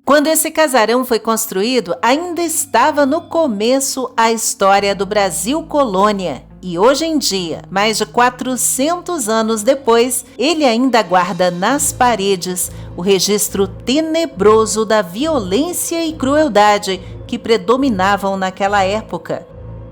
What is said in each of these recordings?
Quando esse casarão foi construído, ainda estava no começo a história do Brasil colônia. E hoje em dia, mais de 400 anos depois, ele ainda guarda nas paredes o registro tenebroso da violência e crueldade que predominavam naquela época.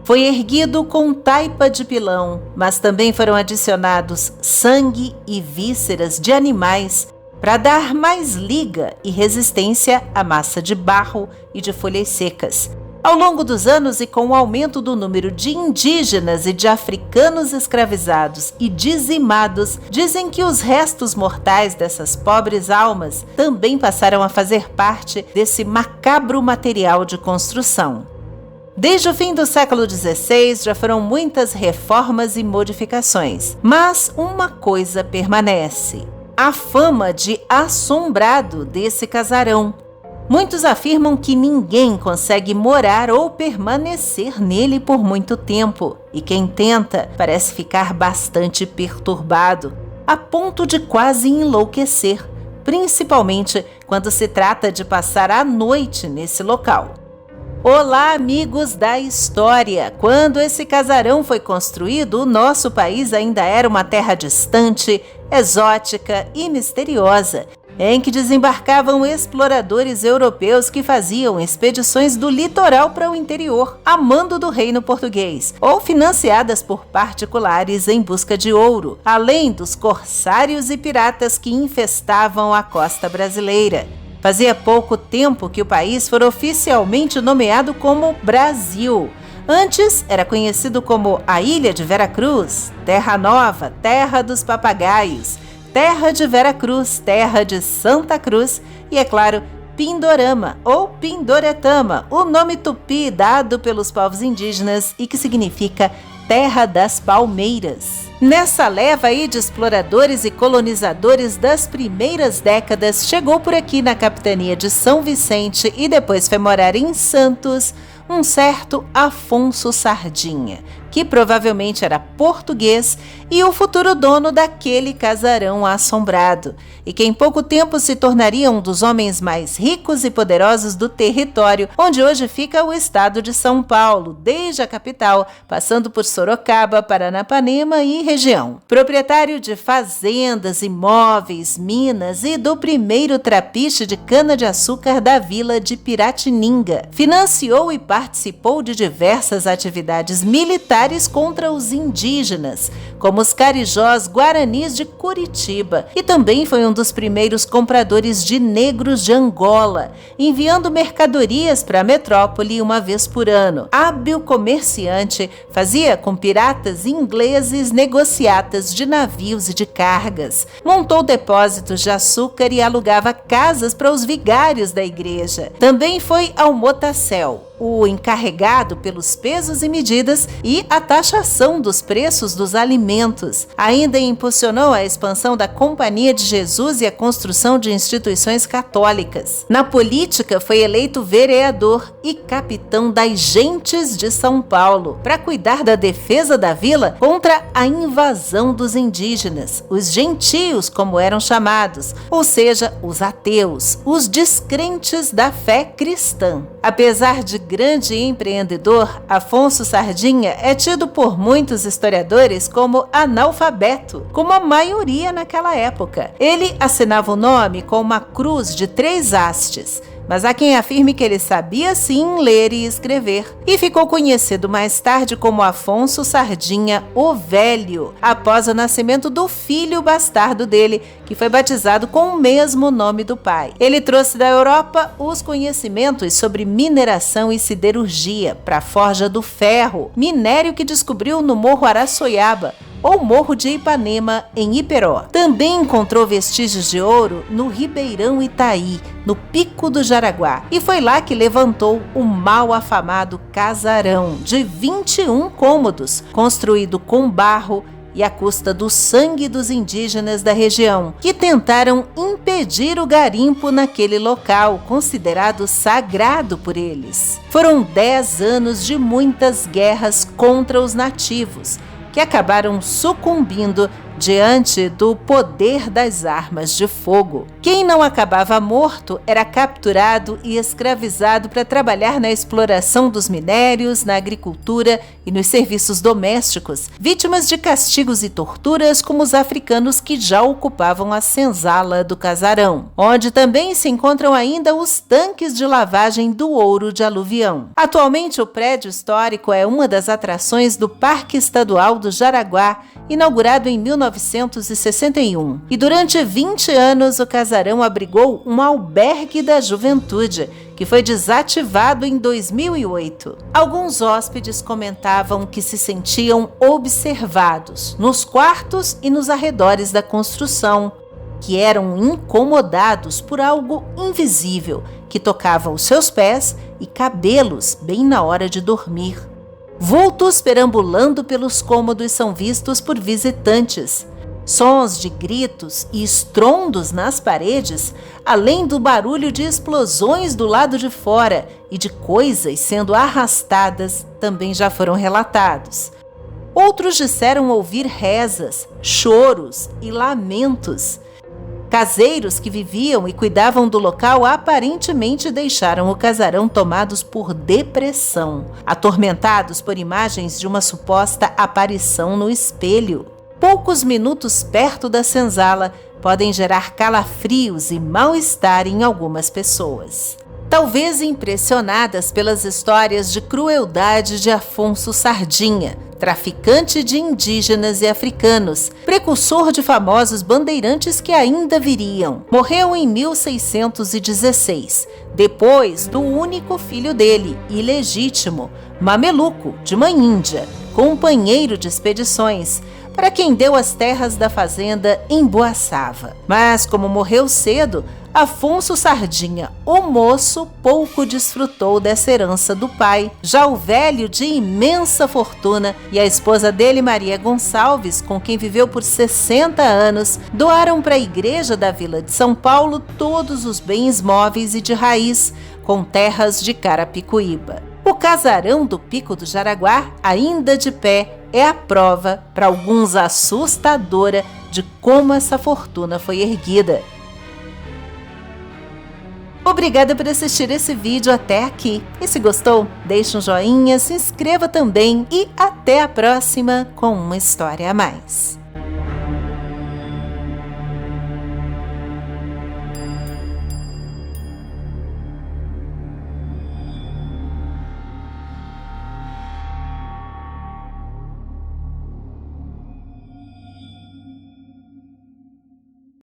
Foi erguido com taipa de pilão, mas também foram adicionados sangue e vísceras de animais para dar mais liga e resistência à massa de barro e de folhas secas. Ao longo dos anos e com o aumento do número de indígenas e de africanos escravizados e dizimados, dizem que os restos mortais dessas pobres almas também passaram a fazer parte desse macabro material de construção. Desde o fim do século XVI já foram muitas reformas e modificações, mas uma coisa permanece: a fama de assombrado desse casarão. Muitos afirmam que ninguém consegue morar ou permanecer nele por muito tempo, e quem tenta parece ficar bastante perturbado, a ponto de quase enlouquecer, principalmente quando se trata de passar a noite nesse local. Olá, amigos da história! Quando esse casarão foi construído, o nosso país ainda era uma terra distante, exótica e misteriosa, em que desembarcavam exploradores europeus que faziam expedições do litoral para o interior, a mando do reino português, ou financiadas por particulares em busca de ouro, além dos corsários e piratas que infestavam a costa brasileira. Fazia pouco tempo que o país foi oficialmente nomeado como Brasil. Antes era conhecido como a Ilha de Veracruz, Terra Nova, Terra dos Papagaios, Terra de Veracruz, Terra de Santa Cruz e, é claro, Pindorama ou Pindoretama, o nome tupi dado pelos povos indígenas e que significa Terra das Palmeiras. Nessa leva aí de exploradores e colonizadores das primeiras décadas, chegou por aqui na capitania de São Vicente e depois foi morar em Santos um certo Afonso Sardinha, que provavelmente era português e o futuro dono daquele casarão assombrado, e que em pouco tempo se tornaria um dos homens mais ricos e poderosos do território, onde hoje fica o estado de São Paulo, desde a capital, passando por Sorocaba, Paranapanema e região. Proprietário de fazendas, imóveis, minas e do primeiro trapiche de cana-de-açúcar da vila de Piratininga. Financiou e participou de diversas atividades militares contra os indígenas, como os carijós guaranis de Curitiba, e também foi um dos primeiros compradores de negros de Angola, enviando mercadorias para a metrópole uma vez por ano. Hábil comerciante, fazia com piratas ingleses negociatas de navios e de cargas, montou depósitos de açúcar e alugava casas para os vigários da igreja. Também foi ao Motacel, o encarregado pelos pesos e medidas e a taxação dos preços dos alimentos. Ainda impulsionou a expansão da Companhia de Jesus e a construção de instituições católicas. Na política, foi eleito vereador e capitão das Gentes de São Paulo, para cuidar da defesa da vila contra a invasão dos indígenas, os gentios, como eram chamados, ou seja, os ateus, os descrentes da fé cristã. Apesar de grande empreendedor, Afonso Sardinha é tido por muitos historiadores como analfabeto, como a maioria naquela época. Ele assinava o nome com uma cruz de 3 hastes, mas há quem afirme que ele sabia sim ler e escrever, e ficou conhecido mais tarde como Afonso Sardinha o Velho, após o nascimento do filho bastardo dele, que foi batizado com o mesmo nome do pai. Ele trouxe da Europa os conhecimentos sobre mineração e siderurgia para a forja do ferro, minério que descobriu no Morro Araçoiaba, ou Morro de Ipanema, em Iperó. Também encontrou vestígios de ouro no Ribeirão Itaí, no Pico do Jaraguá, e foi lá que levantou o mal afamado casarão, de 21 cômodos, construído com barro e à custa do sangue dos indígenas da região, que tentaram impedir o garimpo naquele local, considerado sagrado por eles. Foram 10 anos de muitas guerras contra os nativos, que acabaram sucumbindo diante do poder das armas de fogo. Quem não acabava morto era capturado e escravizado para trabalhar na exploração dos minérios, na agricultura e nos serviços domésticos, vítimas de castigos e torturas como os africanos que já ocupavam a senzala do casarão, onde também se encontram ainda os tanques de lavagem do ouro de aluvião. Atualmente, o prédio histórico é uma das atrações do Parque Estadual do Jaraguá, inaugurado em 1961. E durante 20 anos, o casarão abrigou um albergue da juventude, que foi desativado em 2008. Alguns hóspedes comentavam que se sentiam observados nos quartos e nos arredores da construção, que eram incomodados por algo invisível que tocava os seus pés e cabelos bem na hora de dormir. Vultos perambulando pelos cômodos são vistos por visitantes. Sons de gritos e estrondos nas paredes, além do barulho de explosões do lado de fora e de coisas sendo arrastadas, também já foram relatados. Outros disseram ouvir rezas, choros e lamentos. Caseiros que viviam e cuidavam do local aparentemente deixaram o casarão tomados por depressão, atormentados por imagens de uma suposta aparição no espelho. Poucos minutos perto da senzala podem gerar calafrios e mal-estar em algumas pessoas. Talvez impressionadas pelas histórias de crueldade de Afonso Sardinha, traficante de indígenas e africanos, precursor de famosos bandeirantes que ainda viriam. Morreu em 1616, depois do único filho dele, ilegítimo, Mameluco, de mãe índia, companheiro de expedições, para quem deu as terras da fazenda em Boaçava. Mas, como morreu cedo, Afonso Sardinha, o moço, pouco desfrutou dessa herança do pai. Já o velho, de imensa fortuna, e a esposa dele, Maria Gonçalves, com quem viveu por 60 anos, doaram para a igreja da Vila de São Paulo todos os bens móveis e de raiz, com terras de Carapicuíba. O casarão do Pico do Jaraguá, ainda de pé, é a prova, para alguns assustadora, de como essa fortuna foi erguida. Obrigada por assistir esse vídeo até aqui. E se gostou, deixe um joinha, se inscreva também e até a próxima com uma história a mais.